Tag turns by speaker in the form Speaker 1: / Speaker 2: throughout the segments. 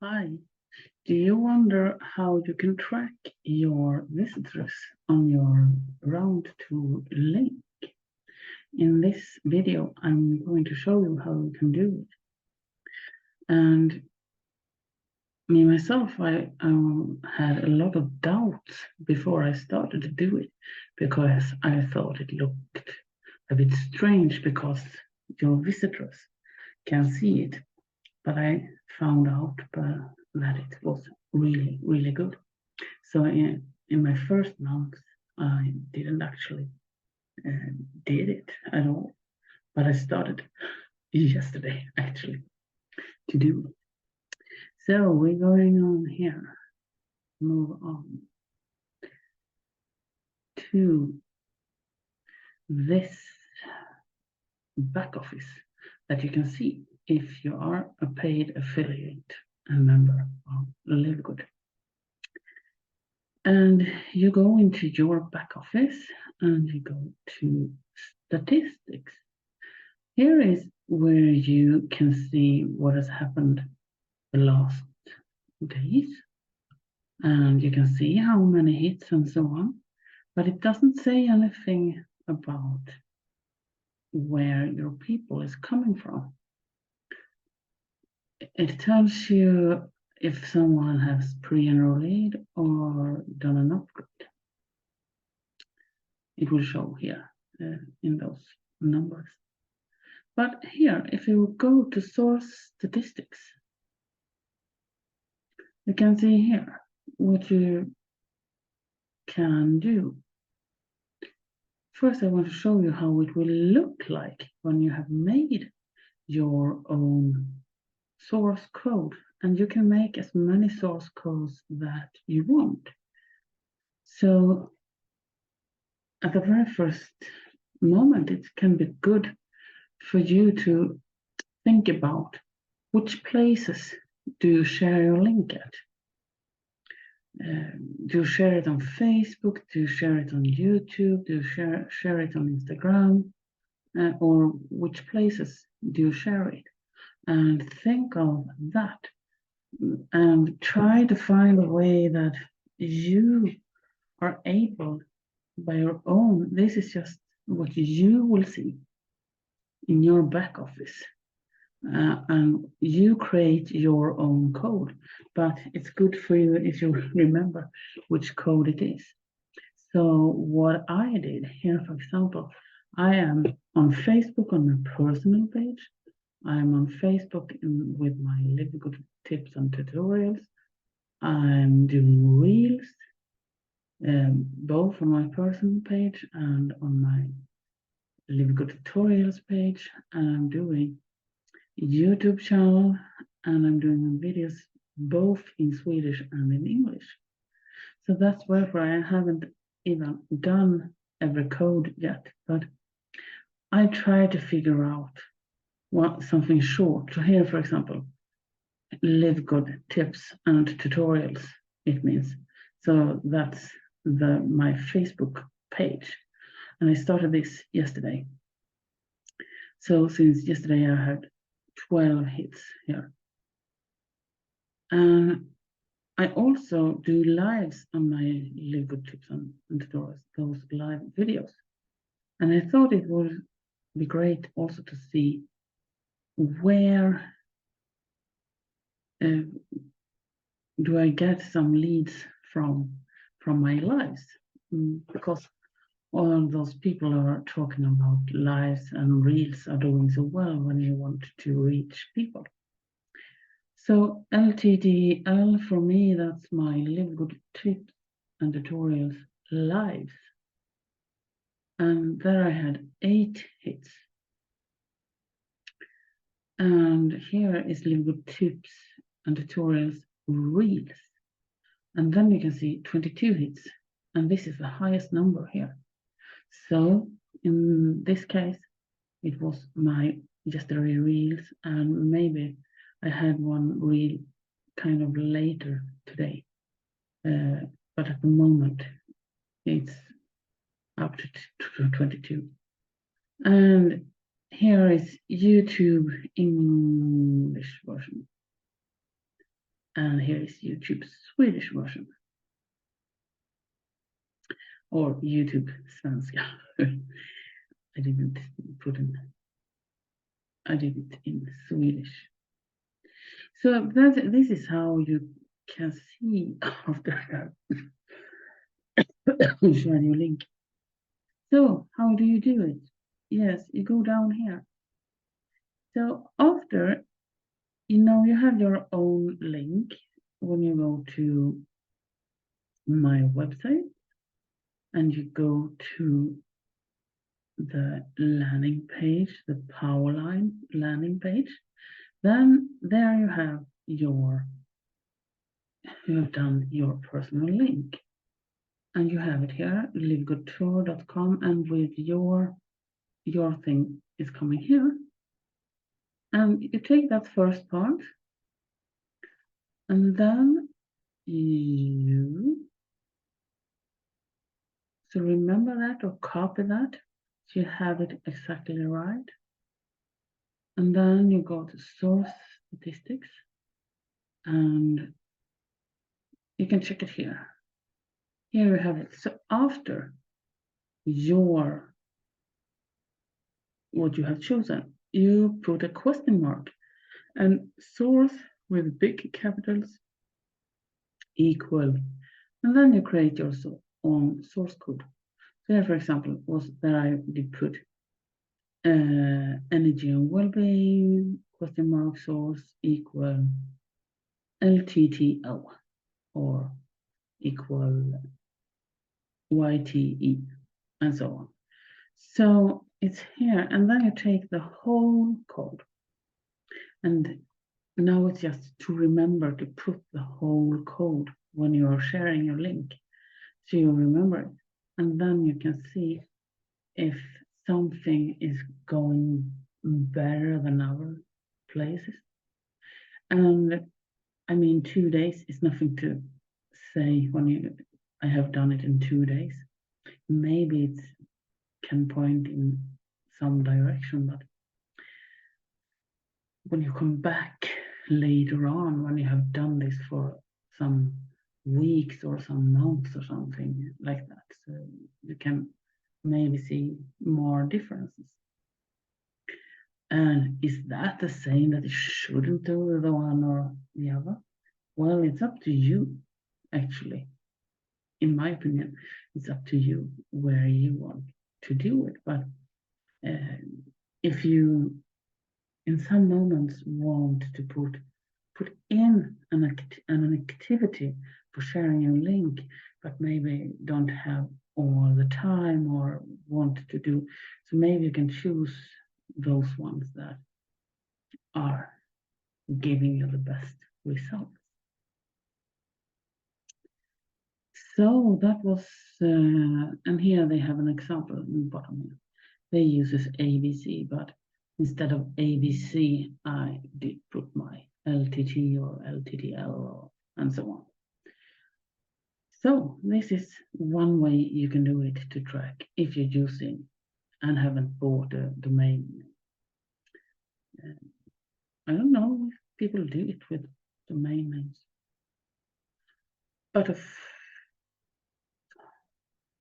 Speaker 1: Hi, do you wonder how you can track your visitors on your round tour link? In this video, I'm going to show you how you can do it. And me myself, I had a lot of doubts before I started to do it because I thought it looked a bit strange because your visitors can see it. But I found out that it was really, really good. So in my first month, I didn't actually did it at all, but I started yesterday actually to do it. So we're going on here, move on to this back office that you can see if you are a paid affiliate and member of Livegood. And you go into your back office and you go to statistics. Here is where you can see what has happened the last days. And you can see how many hits and so on. But it doesn't say anything about where your people is coming from. It tells you if someone has pre-enrolled or done an upgrade. It will show here in those numbers. But here, if you go to source statistics, you can see here what you can do. First, I want to show you how it will look like when you have made your own source code, and you can make as many source codes that you want. So at the very first moment, it can be good for you to think about which places do you share your link at. Do you share it on Facebook? Do you share it on YouTube? Do you share it on Instagram? Or which places do you share it? And think of that and try to find a way that you are able by your own. This is just what you will see in your back office. And you create your own code, but it's good for you if you remember which code it is. So what I did here, for example, I am on Facebook on my personal page. I'm on Facebook with my Livegood tips and tutorials. I'm doing reels, both on my personal page and on my Livegood tutorials page. And I'm doing YouTube channel, and I'm doing videos both in Swedish and in English. So that's wherefore I haven't even done every code yet, but I try to figure out something short. So here, for example, Livegood tips and tutorials, it means. So that's my Facebook page. And I started this yesterday. So since yesterday I had 12 hits here. And I also do lives on my Livegood tips and tutorials, those live videos. And I thought it would be great also to see where do I get some leads from my lives, because all those people are talking about lives and reels are doing so well when you want to reach people. So LTDL for me, that's my Livegood tips and tutorials lives. And there I had 8 hits. And here is Livegood tips and tutorials reels. And then you can see 22 hits. And this is the highest number here. So in this case, it was my yesterday reels, and maybe I had one reel kind of later today. But at the moment, it's up to 22. And here is YouTube English version. And here is YouTube's Swedish version. Or YouTube svenska. I did it in Swedish. So this is how you can see after share your link. So how do you do it? Yes, you go down here. So after, you have your own link when you go to my website and you go to the landing page, the Powerline landing page, then there you have you have done your personal link. And you have it here, livegoodtour.com, and with your thing is coming here. And you take that first part, and then so remember that or copy that, so you have it exactly right. And then you go to source statistics, and you can check it here. Here you have it. So after what you have chosen, you put a question mark and source with big capitals equal, and then you create your own source code. So here, for example, was that I did put energy and well-being question mark source equal LTTO or equal YTE and so on. So it's here, and then you take the whole code, and now it's just to remember to put the whole code when you are sharing your link, so you remember it, and then you can see if something is going better than other places. And I mean, 2 days is nothing to say when I have done it in 2 days. Maybe it can point in some direction, but when you come back later on, when you have done this for some weeks or some months or something like that, so you can maybe see more differences. And is that the same that you shouldn't do the one or the other? Well, it's up to you, actually. In my opinion, it's up to you where you want to do it. But if you, in some moments, want to put in an activity for sharing your link, but maybe don't have all the time or want to do, so maybe you can choose those ones that are giving you the best results. So that was, and here they have an example in the bottom here. They use this ABC, but instead of ABC, I did put my LTT or LTTL and so on. So this is one way you can do it to track if you're using and haven't bought a domain. I don't know if people do it with domain names, but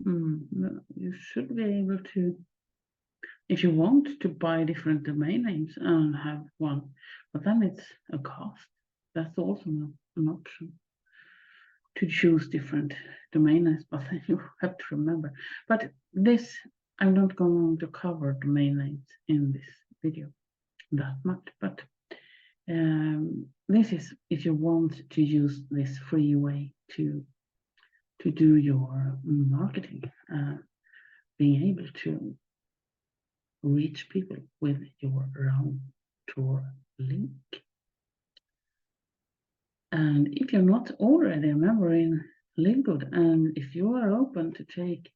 Speaker 1: you should be able to, if you want to buy different domain names and have one, but then it's a cost. That's also an option to choose different domain names, but then you have to remember. But this, I'm not going to cover domain names in this video that much, but this is if you want to use this free way to do your marketing, being able to reach people with your round tour link. And if you're not already a member in Livegood, and if you are open to take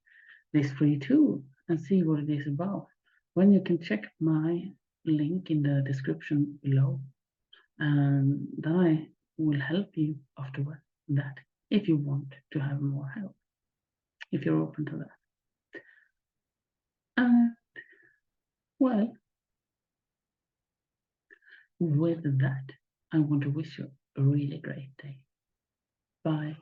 Speaker 1: this free tool and see what it is about, when you can check my link in the description below, and then I will help you afterward that if you want to have more help, if you're open to that. And well, with that, I want to wish you a really great day. Bye.